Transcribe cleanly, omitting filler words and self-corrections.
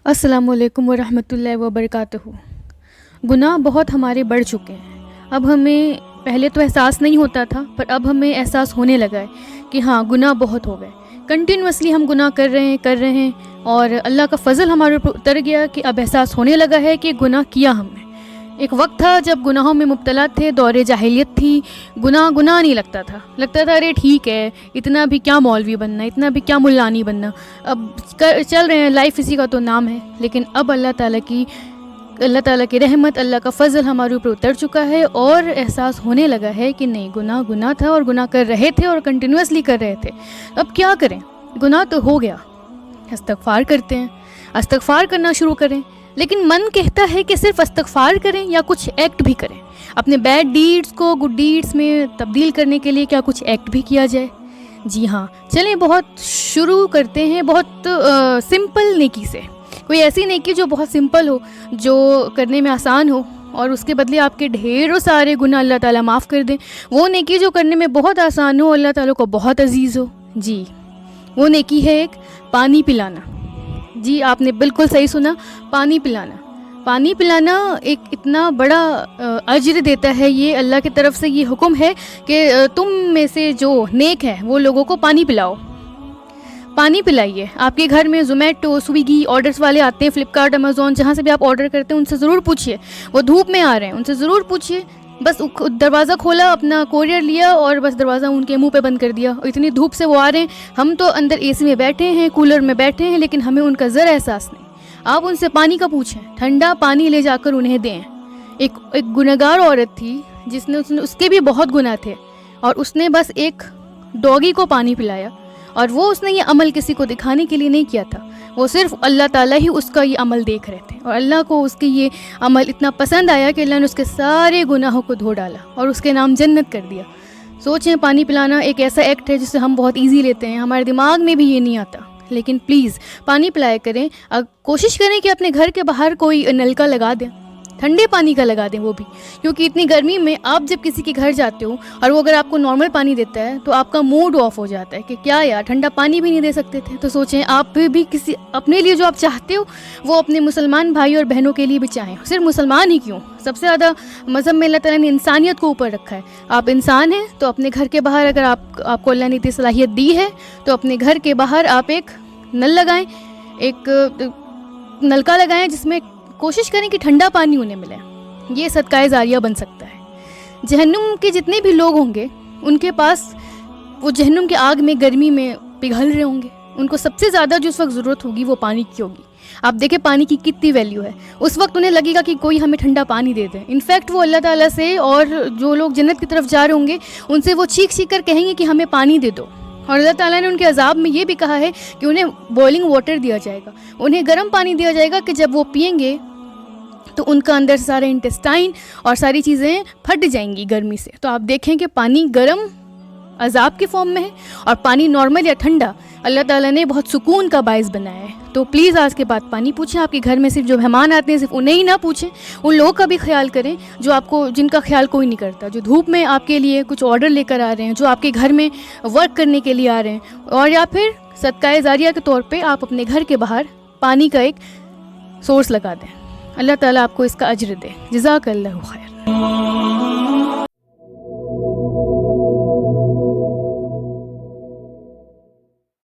السلام علیکم ورحمۃ اللہ وبرکاتہ۔ گناہ بہت ہمارے بڑھ چکے ہیں۔ اب ہمیں پہلے تو احساس نہیں ہوتا تھا، پر اب ہمیں احساس ہونے لگا ہے کہ ہاں گناہ بہت ہو گئے۔ کنٹینوسلی ہم گناہ کر رہے ہیں اور اللہ کا فضل ہمارے اوپر اتر گیا کہ اب احساس ہونے لگا ہے کہ گناہ کیا ہم نے۔ ایک وقت تھا جب گناہوں میں مبتلا تھے، دور جاہلیت تھی، گناہ نہیں لگتا تھا ارے ٹھیک ہے، اتنا بھی کیا مولوی بننا، اتنا بھی کیا ملانی بننا، اب چل رہے ہیں، لائف اسی کا تو نام ہے۔ لیکن اب اللہ تعالیٰ کی رحمت، اللہ کا فضل ہمارے اوپر اتر چکا ہے اور احساس ہونے لگا ہے کہ نہیں، گناہ تھا اور گناہ کر رہے تھے اور کنٹینوسلی کر رہے تھے۔ اب کیا کریں؟ گناہ تو ہو گیا، استغفار کرتے ہیں، استغفار کرنا شروع کریں۔ لیکن من کہتا ہے کہ صرف استغفار کریں یا کچھ ایکٹ بھی کریں، اپنے بیڈ ڈیڈز کو گڈ ڈیڈز میں تبدیل کرنے کے لیے کیا کچھ ایکٹ بھی کیا جائے؟ جی ہاں، چلیں بہت شروع کرتے ہیں بہت سمپل نیکی سے۔ کوئی ایسی نیکی جو بہت سمپل ہو، جو کرنے میں آسان ہو اور اس کے بدلے آپ کے ڈھیروں سارے گناہ اللہ تعالیٰ معاف کر دیں۔ وہ نیکی جو کرنے میں بہت آسان ہو، اللہ تعالیٰ کو بہت عزیز ہو۔ جی، وہ نیکی ہے ایک پانی پلانا۔ جی، آپ نے بالکل صحیح سنا، پانی پلانا۔ پانی پلانا ایک اتنا بڑا اجر دیتا ہے، یہ اللہ کی طرف سے یہ حکم ہے کہ تم میں سے جو نیک ہے وہ لوگوں کو پانی پلاؤ۔ پانی پلائیے۔ آپ کے گھر میں زومیٹو، سویگی آرڈرز والے آتے ہیں، فلپکارٹ، امیزون، جہاں سے بھی آپ آرڈر کرتے ہیں، ان سے ضرور پوچھیے، وہ دھوپ میں آ رہے ہیں، ان سے ضرور پوچھیے۔ بس دروازہ کھولا، اپنا کوریئر لیا اور بس دروازہ ان کے منہ پہ بند کر دیا۔ اتنی دھوپ سے وہ آ رہے ہیں، ہم تو اندر اے سی میں بیٹھے ہیں، کولر میں بیٹھے ہیں، لیکن ہمیں ان کا ذرا احساس نہیں۔ آپ ان سے پانی کا پوچھیں، ٹھنڈا پانی لے جا کر انہیں دیں۔ ایک گنہگار عورت تھی اس کے بھی بہت گناہ تھے، اور اس نے بس ایک ڈوگی کو پانی پلایا، اور وہ اس نے یہ عمل کسی کو دکھانے کے لیے نہیں کیا تھا، وہ صرف اللہ تعالیٰ ہی اس کا یہ عمل دیکھ رہے تھے، اور اللہ کو اس کی یہ عمل اتنا پسند آیا کہ اللہ نے اس کے سارے گناہوں کو دھو ڈالا اور اس کے نام جنت کر دیا۔ سوچیں، پانی پلانا ایک ایسا ایکٹ ہے جسے ہم بہت ایزی لیتے ہیں، ہمارے دماغ میں بھی یہ نہیں آتا، لیکن پلیز پانی پلایا کریں۔ کوشش کریں کہ اپنے گھر کے باہر کوئی نلکا لگا دیں، ٹھنڈے پانی کا لگا دیں وہ بھی، کیونکہ اتنی گرمی میں آپ جب کسی کے گھر جاتے ہو اور وہ اگر آپ کو نارمل پانی دیتا ہے تو آپ کا موڈ آف ہو جاتا ہے کہ کیا یار، ٹھنڈا پانی بھی نہیں دے سکتے تھے۔ تو سوچیں، آپ بھی کسی اپنے لیے جو آپ چاہتے ہو وہ اپنے مسلمان بھائی اور بہنوں کے لیے بھی چاہیں، صرف مسلمان ہی کیوں، سب سے زیادہ مذہب میں اللہ تعالیٰ نے انسانیت کو اوپر رکھا ہے۔ آپ انسان ہیں تو اپنے گھر کے باہر، اگر آپ کو اللہ نے اتنی صلاحیت دی ہے تو اپنے گھر کے باہر آپ ایک نل لگائیں، ایک نلکا لگائیں جس میں کوشش کریں کہ ٹھنڈا پانی انہیں ملے۔ یہ صدقہ جاریہ بن سکتا ہے۔ جہنم کے جتنے بھی لوگ ہوں گے، ان کے پاس وہ جہنم کے آگ میں گرمی میں پگھل رہے ہوں گے، ان کو سب سے زیادہ جو اس وقت ضرورت ہوگی وہ پانی کی ہوگی۔ آپ دیکھیں پانی کی کتنی ویلیو ہے، اس وقت انہیں لگے گا کہ کوئی ہمیں ٹھنڈا پانی دے دے۔ انفیکٹ وہ اللہ تعالیٰ سے، اور جو لوگ جنت کی طرف جا رہے ہوں گے، ان سے وہ چیخ کر کہیں گے کہ ہمیں پانی دے دو۔ اور اللہ تعالیٰ نے ان کے عذاب میں یہ بھی کہا ہے کہ انہیں بوائلنگ واٹر دیا جائے گا، انہیں گرم پانی دیا جائے گا کہ جب وہ پئیں گے تو ان کا اندر سارا انٹسٹائن اور ساری چیزیں پھٹ جائیں گی گرمی سے۔ تو آپ دیکھیں کہ پانی گرم عذاب کے فارم میں ہے، اور پانی نارمل یا ٹھنڈا اللہ تعالیٰ نے بہت سکون کا باعث بنایا ہے۔ تو پلیز آج کے بعد پانی پوچھیں۔ آپ کے گھر میں صرف جو مہمان آتے ہیں صرف انہیں ہی نہ پوچھیں، ان لوگوں کا بھی خیال کریں جن کا خیال کوئی نہیں کرتا، جو دھوپ میں آپ کے لیے کچھ آرڈر لے کر آ رہے ہیں، جو آپ کے گھر میں ورک کرنے کے لیے آ رہے ہیں، اور یا پھر صدقہ جاریہ کے طور پہ آپ اپنے گھر کے باہر پانی کا ایک سورس لگا دیں۔ اللہ تعالیٰ آپ کو اس کا اجر دے۔ جزاک اللہ خیر۔